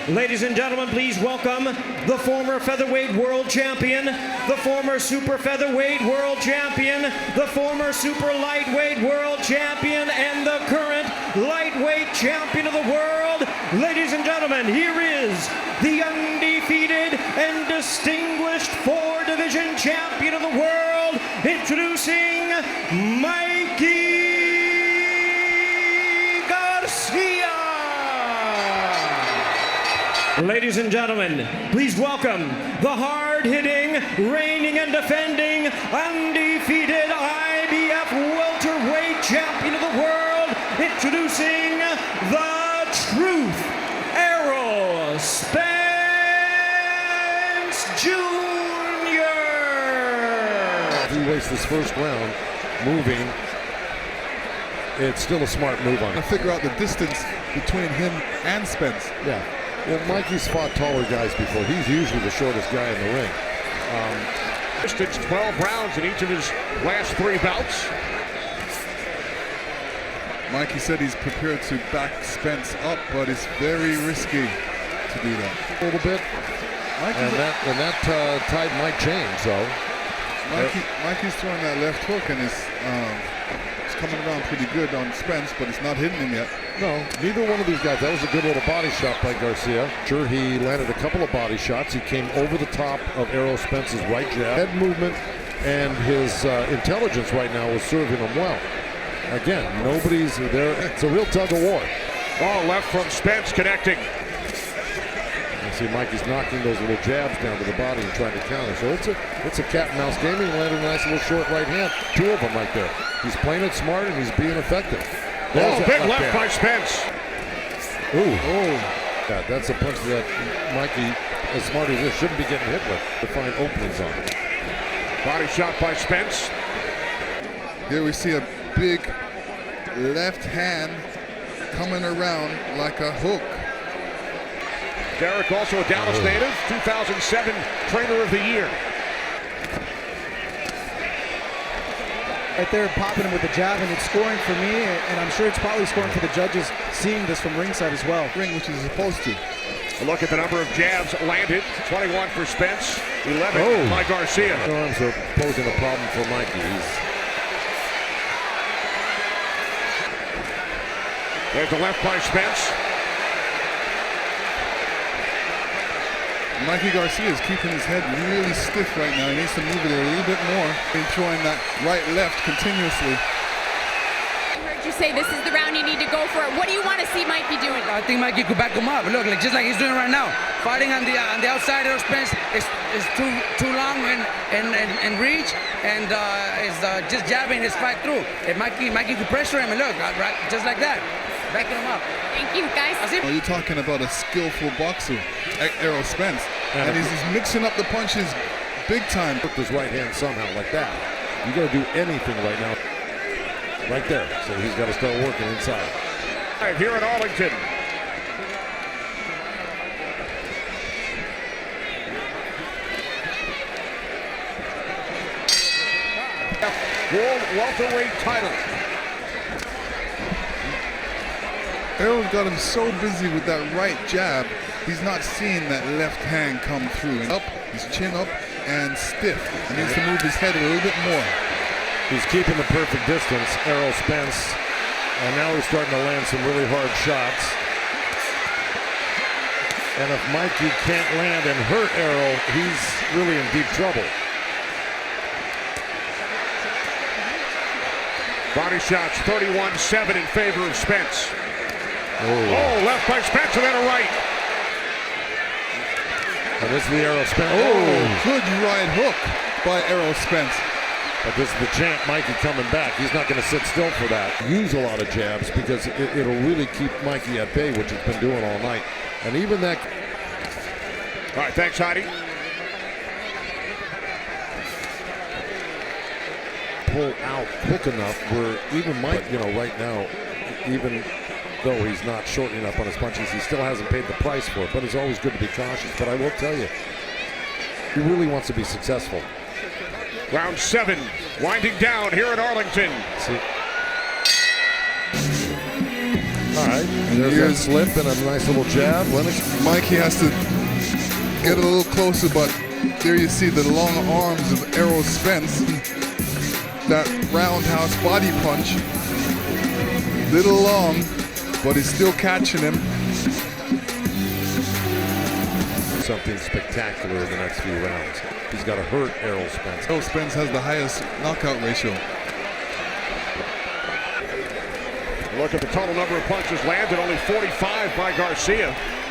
Ladies and gentlemen, please welcome the former featherweight world champion, the former super featherweight world champion, the former super lightweight world champion, and the current lightweight champion of the world. Ladies and gentlemen, here is the undefeated and distinguished four-division champion of the world, introducing Mikey Garcia. Ladies and gentlemen, please welcome the hard-hitting, reigning and defending, undefeated IBF welterweight champion of the world, introducing the Truth, Errol Spence Jr. He wastes this first round moving. It's still a smart move on him. I figure out the distance between him and Spence. Yeah. Well, Mikey's fought taller guys before. He's usually the shortest guy in the ring. Distance 12 rounds in each of his last 3 bouts. Mikey said he's prepared to back Spence up, but it's very risky to do that. A little bit. And that tide might change, so. Mikey's throwing that left hook, and it's coming around pretty good on Spence, but it's not hitting him yet. No, neither one of these guys. That was a good little body shot by Garcia. Sure, he landed a couple of body shots. He came over the top of Errol Spence's right jab. Head movement and his intelligence right now was serving him well. Again, nobody's there. It's a real tug of war. Ball left from Spence connecting. You see Mikey's knocking those little jabs down to the body and trying to counter. So it's a cat and mouse game. He landed a nice little short right hand. 2 of them right there. He's playing it smart and he's being effective. Oh, big left by Spence. Ooh. Oh. Yeah, that's a punch that Mikey, as smart as this, shouldn't be getting hit with to find openings on. Body shot by Spence. Here we see a big left hand coming around like a hook. Derek, also a Dallas native, 2007 Trainer of the Year. Right there, popping him with the jab, and it's scoring for me, and I'm sure it's probably scoring for the judges seeing this from ringside as well. Which is supposed to. A look at the number of jabs landed. 21 for Spence, 11 by Garcia. The arms are posing a problem for Mikey. There's the left by Spence. Mikey Garcia is keeping his head really stiff right now. He needs to move it a little bit more. He's throwing that right-left continuously. I heard you say this is the round you need to go for it. What do you want to see Mikey doing? I think Mikey could back him up. Look, just like he's doing right now. Fighting on the outside of Spence is too long and reach, and is just jabbing his fight through. If Mikey could pressure him, and look, right, just like that. Backing him up. Thank you, guys. Well, you're talking about a skillful boxer, Errol Spence, and he's mixing up the punches big time. Hooked his right hand somehow like that. You got to do anything right now. Right there. So he's got to start working inside. Right here in Arlington. World welterweight title. Errol's got him so busy with that right jab, he's not seeing that left hand come through. And up, his chin up, and stiff. He needs to move his head a little bit more. He's keeping the perfect distance, Errol Spence. And now he's starting to land some really hard shots. And if Mikey can't land and hurt Errol, he's really in deep trouble. Body shots 31-7 in favor of Spence. Oh, left by Spence and then a right. And this is the Errol Spence. Oh, good right hook by Errol Spence. But this is the champ, Mikey, coming back. He's not going to sit still for that. Use a lot of jabs because it'll really keep Mikey at bay, which he's been doing all night. And even that. All right, thanks, Heidi. Pull out quick enough where even Mike, right now, even though he's not shortening up on his punches, he still hasn't paid the price for it. But it's always good to be cautious. But I will tell you, he really wants to be successful. Round 7, winding down here in Arlington. See. All right, and there's that slip and a nice little jab. Lennox. Mikey has to get a little closer, but there you see the long arms of Errol Spence. That roundhouse body punch. Little long, but he's still catching him. Something spectacular in the next few rounds. He's got to hurt Errol Spence. Errol Spence has the highest knockout ratio. Look at the total number of punches landed, only 45 by Garcia,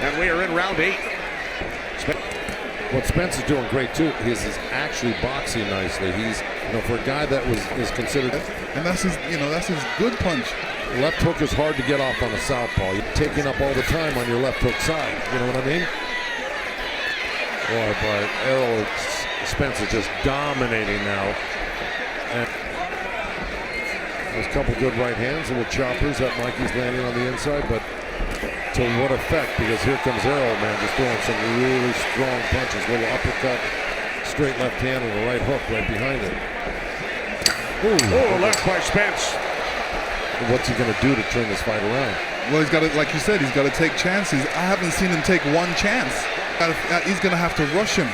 and we are in round 8. What Spence is doing great too is actually boxing nicely. He's, for a guy that is considered, and that's his good punch. Left hook is hard to get off on a southpaw. You're taking up all the time on your left hook side. You know what I mean? Boy, but Errol Spence is just dominating now. And there's a couple good right hands, little choppers that Mikey's landing on the inside, but to what effect? Because here comes Errol, man, just throwing some really strong punches. Little uppercut, straight left hand, and a right hook right behind it. Ooh, left by Spence. What's he going to do to turn this fight around? Well, he's got to, like you said, he's got to take chances. I haven't seen him take one chance. He's going to have to rush him.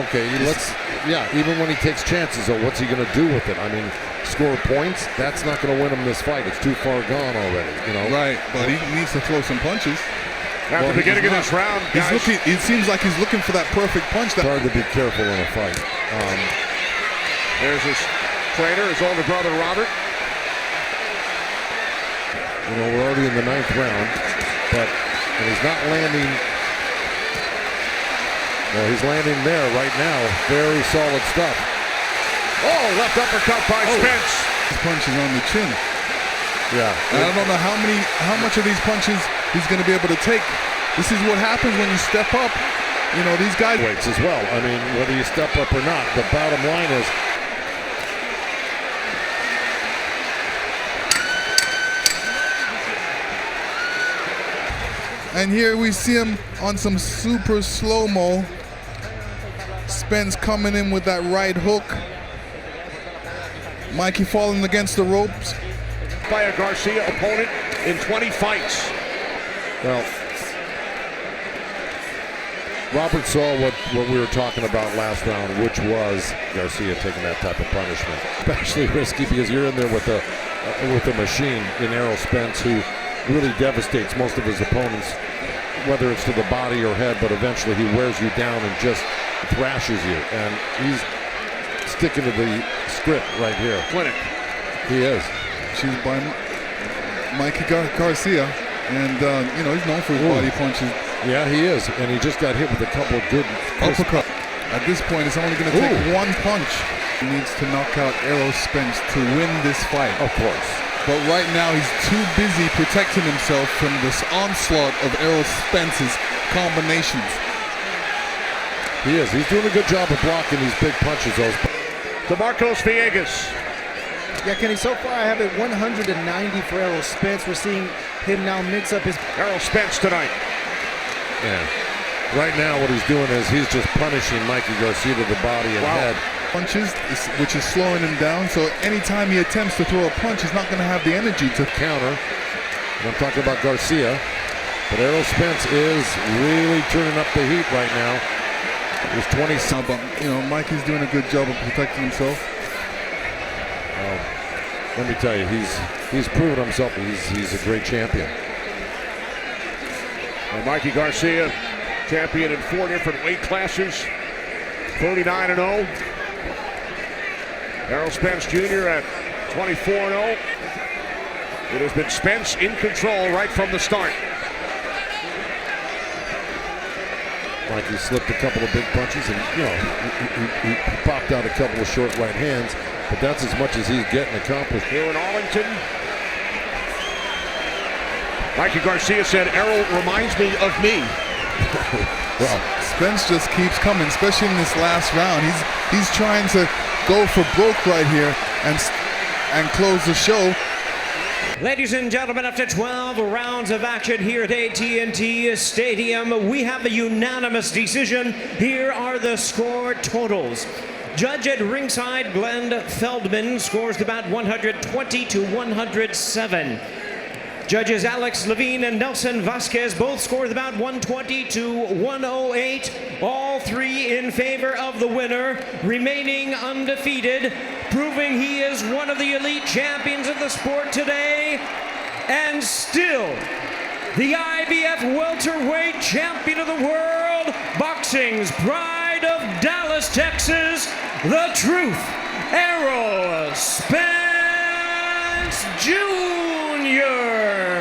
Okay, even when he takes chances, though, what's he going to do with it? I mean, score points? That's not going to win him this fight. It's too far gone already, Right, but he needs to throw some punches. At the beginning of this round, guys. It seems like he's looking for that perfect punch. It's hard to be careful in a fight. There's his trainer, his older brother, Robert. We're already in the 9th round, and he's not landing. Well, he's landing there right now. Very solid stuff. Oh, left uppercut by Spence. His punch is on the chin. Yeah. I don't know how much of these punches he's going to be able to take. This is what happens when you step up. These guys weights as well. I mean, whether you step up or not, the bottom line is. And here we see him on some super slow-mo. Spence coming in with that right hook. Mikey falling against the ropes. By a Garcia opponent in 20 fights. Well, Robert saw what we were talking about last round, which was Garcia taking that type of punishment. Especially risky because you're in there with a machine in Errol Spence who really devastates most of his opponents, whether it's to the body or head, but eventually he wears you down and just thrashes you. And he's sticking to the script right here. Clinic. He is. She's by Mikey Garcia, and he's known for his body punches. Yeah, he is, and he just got hit with a couple of good uppercut. At this point, it's only going to take one punch. He needs to knock out Errol Spence to win this fight. Of course. But right now, he's too busy protecting himself from this onslaught of Errol Spence's combinations. He is. He's doing a good job of blocking these big punches. Those. DeMarcos Villegas. Yeah, Kenny, so far I have it 190 for Errol Spence. We're seeing him now mix up his... Errol Spence tonight. Yeah. Right now what he's doing is he's just punishing Mikey Garcia to the body and head. Punches, which is slowing him down. So anytime he attempts to throw a punch, he's not going to have the energy to counter. And I'm talking about Garcia. But Errol Spence is really turning up the heat right now. He's 20. But Mikey's doing a good job of protecting himself. Let me tell you, he's proven himself. He's a great champion. And Mikey Garcia, champion in 4 different weight classes, 39-0. Errol Spence Jr. at 24-0. It has been Spence in control right from the start. Mikey slipped a couple of big punches, and he popped out a couple of short right hands, but that's as much as he's getting accomplished. Here in Arlington, Mikey Garcia said, "Errol reminds me of me." Well, Spence just keeps coming, especially in this last round. He's trying to go for broke right here and close the show. Ladies and gentlemen, after 12 rounds of action here at AT&T Stadium, we have a unanimous decision. Here are the score totals. Judge at ringside, Glenn Feldman, scores the bout 120 to 107. Judges Alex Levine and Nelson Vasquez both scored about 120 to 108. All three in favor of the winner, remaining undefeated, proving he is one of the elite champions of the sport today, and still the IBF welterweight champion of the world, boxing's pride of Dallas, Texas, the truth, Errol Spence Jr.